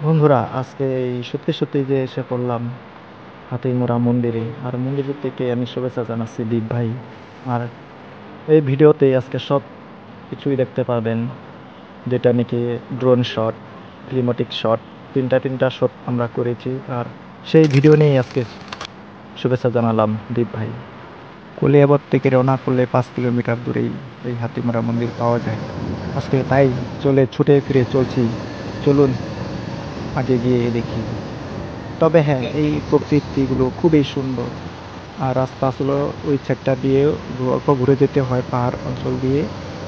বন্ধুরা, আজকে এই সত্যি সত্যি যে এসে পড়লাম হাতিমুরা মন্দিরে। আর মন্দিরের থেকে আমি শুভেচ্ছা জানাচ্ছি দীপ ভাই। আর এই ভিডিওতে আজকে সব কিছুই দেখতে পাবেন, যেটা নাকি ড্রোন শট, ক্লিমাটিক শট, তিনটা তিনটা শট আমরা করেছি। আর সেই ভিডিও নিয়েই আজকে শুভেচ্ছা জানালাম দীপ ভাই। কলিয়াবর থেকে রওনা করলে 5 কিলোমিটার দূরেই এই হাতিমারা মন্দির পাওয়া যায়। আজকে তাই ছুটে ফিরে চলছি। চলুন আগে গিয়ে দেখি। তবে হ্যাঁ, এই প্রকৃতিগুলো খুবই সুন্দর। আর রাস্তা আসলে ওই সাইডটা দিয়ে অল্প ঘুরে যেতে হয় পাহাড় অঞ্চল দিয়ে।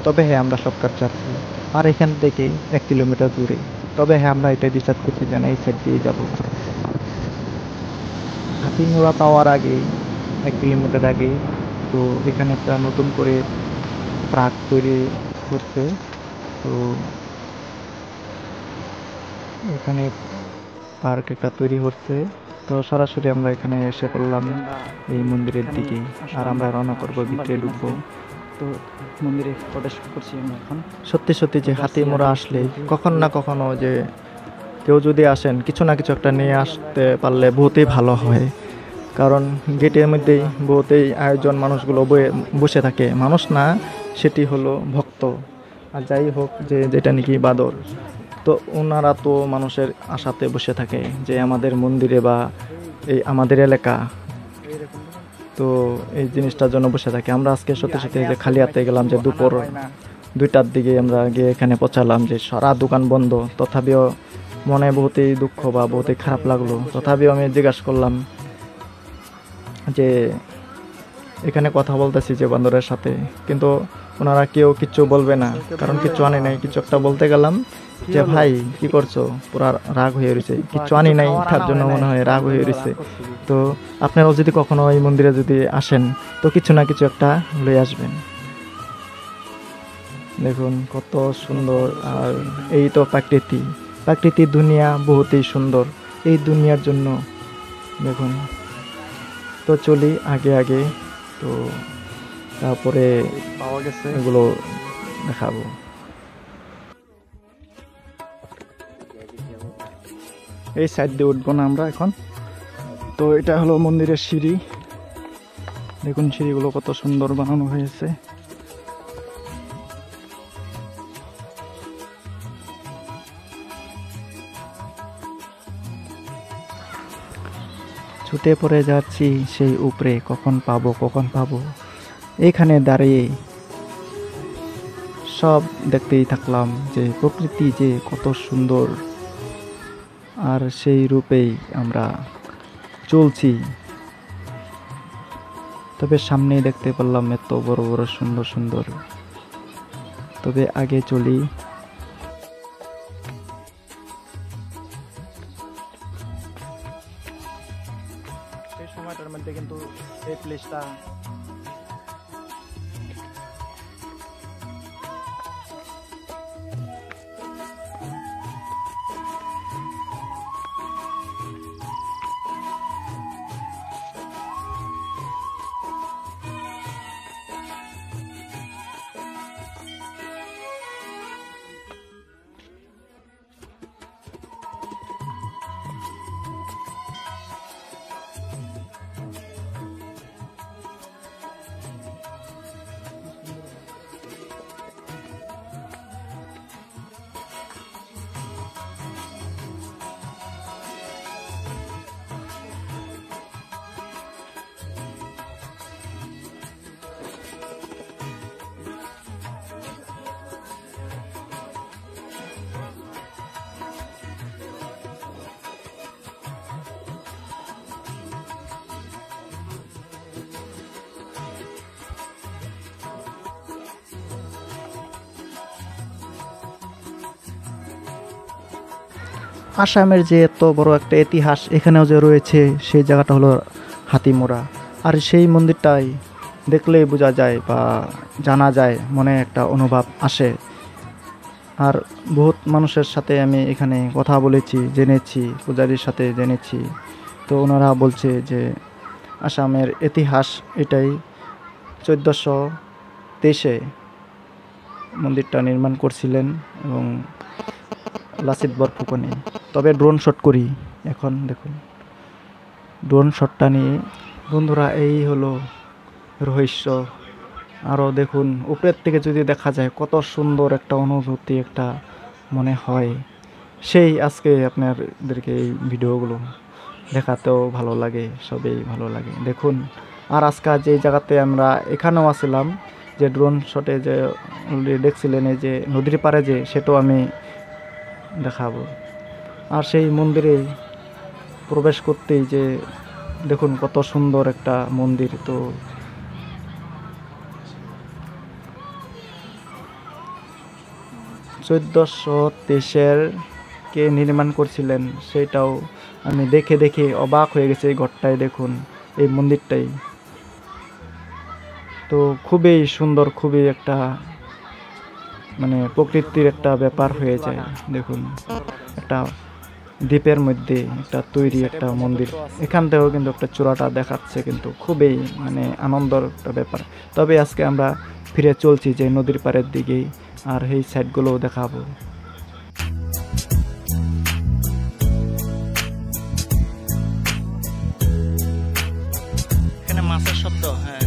তবে হ্যাঁ, আমরা শর্টকাট যাচ্ছি। আর এখান থেকে 1 কিলোমিটার দূরে। তবে হ্যাঁ, আমরা এটা ডিসাইড করছি যে না, এই সাইড দিয়ে যাবো। হাতিমুরা পাওয়ার আগে 1 কিলোমিটার আগে তো এখানে একটা নতুন করে পার্ক তৈরি করছে। তো এখানে পার্ক একটা তৈরি হচ্ছে। তো সরাসরি আমরা এখানে এসে পড়লাম এই মন্দিরের দিকে। আর আমরা রওনা করবো, ভিতরে ঢুকবো। তো মন্দিরে প্রবেশ করছি আমরা এখন। সত্যি সত্যি যে হাতিমুরা আসলে কখনো না কখনো যে কেউ যদি আসেন, কিছু না কিছু একটা নিয়ে আসতে পারলে বহুতই ভালো হয়। কারণ গেটের মধ্যেই বহুতই আয়োজন, মানুষগুলো বসে থাকে। মানুষ না, সেটি হলো ভক্ত। আর যাই হোক, যে যেটা নাকি বাদর, তো ওনারা তো মানুষের আশাতে বসে থাকে যে আমাদের মন্দিরে বা এই আমাদের এলাকা, তো এই জিনিসটার জন্য বসে থাকে। আমরা আজকে সত্যি সত্যি যে খালি হাতে গেলাম, যে দুপুর 2টার দিকে আমরা গিয়ে এখানে পৌঁছালাম, যে সারা দোকান বন্ধ। তথাপিও মনে বহুতই দুঃখ বা বহুতই খারাপ লাগলো। তথাপিও আমি জিজ্ঞাসা করলাম যে এখানে কথা বলতেছি যে বান্দরের সাথে, কিন্তু ওনারা কেউ কিচ্ছু বলবে না, কারণ কিচ্ছু আনি নাই। কিছু একটা বলতে গেলাম যে ভাই কি করছো, পুরা রাগ হয়ে রয়েছে। কিচ্ছু আনি নাই, তার জন্য মনে হয় রাগ হয়ে রয়েছে। তো আপনারাও যদি কখনো এই মন্দিরে যদি আসেন, তো কিছু না কিছু একটা লয়ে আসবেন। দেখুন কত সুন্দর। আর এই তো প্রাকৃতিক দুনিয়া বহুতই সুন্দর। এই দুনিয়ার জন্য দেখুন। তো চলি আগে আগে, তো তারপরে পাওয়া গেছে এগুলো দেখাবো। এই সাইড দিয়ে উঠবো না আমরা এখন। তো এটা হলো মন্দিরের সিঁড়ি। দেখুন সিঁড়িগুলো কত সুন্দর বানানো হয়েছে। ছুটে পড়ে যাচ্ছি সেই উপরে, কখন পাবো। এখানে দাঁড়িয়ে সব দেখতেই থাকলাম যে প্রকৃতি যে কত সুন্দর। আর সেই রূপেই আমরা চলছি। তবে সামনেই দেখতে পেলাম এত বড় বড় সুন্দর সুন্দর। তবে আগে চলি। সেই সময়টার মধ্যে কিন্তু এই প্লেসটা আসামের যে এত বড় একটা ইতিহাস এখানেও যে রয়েছে, সেই জায়গাটা হলো হাতিমোড়া। আর সেই মন্দিরটাই দেখলেই বোঝা যায় বা জানা যায়, মনে একটা অনুভব আসে। আর বহুত মানুষের সাথে আমি এখানে কথা বলেছি, জেনেছি, পূজারীর সাথে জেনেছি। তো ওনারা বলছে যে আসামের ইতিহাস এটাই, 1423-এ মন্দিরটা নির্মাণ করছিলেন এবং লাসিত বরফুকনে। তবে ড্রোন শট করি এখন। দেখুন ড্রোন শটটা নিয়ে বন্ধুরা, এই হলো রহস্য। আরও দেখুন উপরের থেকে যদি দেখা যায় কত সুন্দর একটা অনুভূতি একটা মনে হয়। সেই আজকে আপনাদেরকে এই ভিডিওগুলো দেখাতেও ভালো লাগে, সবই ভালো লাগে দেখুন। আর আজকে যে জায়গাতে আমরা এখানেও আসছিলাম, যে ড্রোন শটে যে দেখছিলেন এই যে নদীর পাড়ে, যে সেটাও আমি দেখাবো। আর সেই মন্দিরে প্রবেশ করতেই যে দেখুন কত সুন্দর একটা মন্দির। তো 1423-এর কে নির্মাণ করছিলেন সেটাও আমি দেখে দেখে অবাক হয়ে গেছি। এই ঘরটায় দেখুন, এই মন্দিরটাই তো খুবই সুন্দর, খুবই একটা মানে প্রকৃতির একটা ব্যাপার হয়ে যায়। দেখুন একটা দ্বীপের মধ্যে একটা তৈরি একটা মন্দির, এখান থেকেও কিন্তু একটা চূড়াটা দেখাচ্ছে, কিন্তু খুবই মানে আনন্দের একটা ব্যাপার। তবে আজকে আমরা ফিরে চলছি যে নদীর পাড়ের দিকেই, আর এই সাইডগুলোও দেখাবো। এখানে মাছের শব্দ, হ্যাঁ